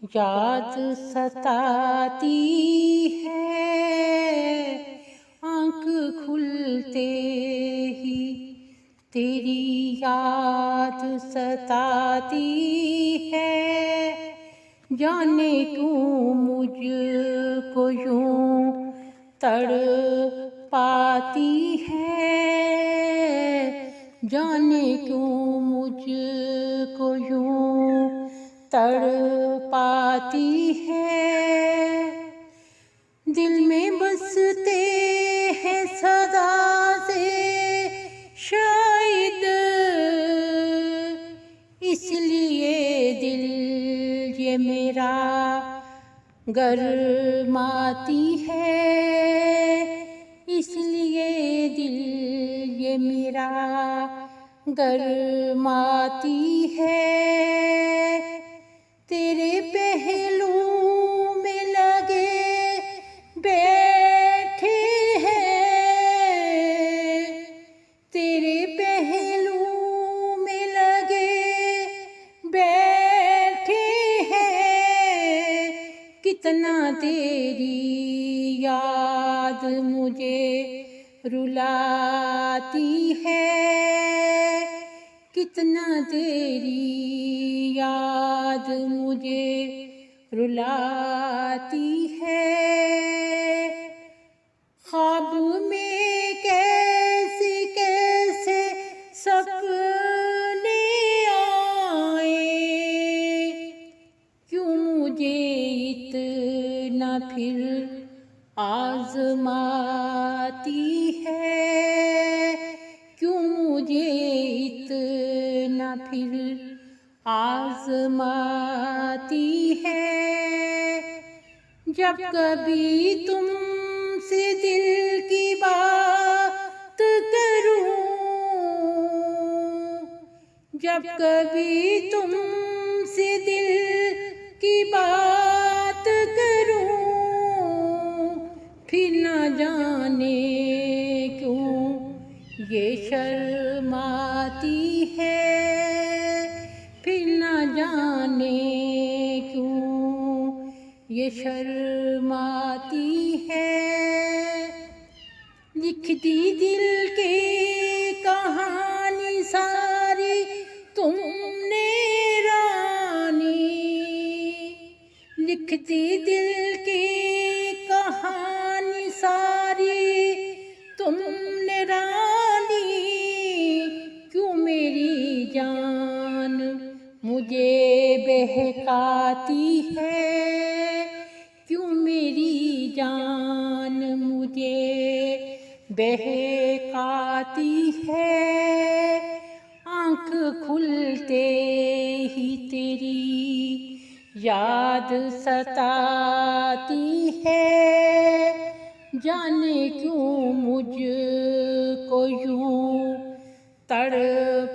याद सताती है आँख खुलते ही, तेरी याद सताती है। जाने क्यों मुझको यूं तड़पाती है, जाने क्यों मुझको यूं तड़पाती है। दिल में बसते हैं सदा से शायद, इसलिए दिल ये मेरा गरमाती है, इसलिए दिल ये मेरा गरमाती है। तेरे पहलू में लगे बैठे हैं, तेरे पहलू में लगे बैठे हैं। कितना तेरी याद मुझे रुलाती है, कितना तेरी याद मुझे रुलाती है। ख्वाब में कैसे कैसे सपने आए, क्यों मुझे इतना फिर आजमाती है, क्यों मुझे इतना फिर आजमाती है। जब कभी तुमसे दिल की बात करूं, जब कभी तुमसे दिल की बात करूं, फिर न जाने क्यों ये शर्माती है, फिर न जाने क्यों ये शर्माती है। लिख दी दिल के कहानी सारी तुमने रानी, लिख दी दिल की कहानी सारी तुमने रानी। क्यों मेरी जान मुझे बहकाती है, क्यों मेरी जान मुझे बहकाती है। आँख खुलते ही तेरी याद सताती है, जाने क्यों मुझको यूं तड़पाती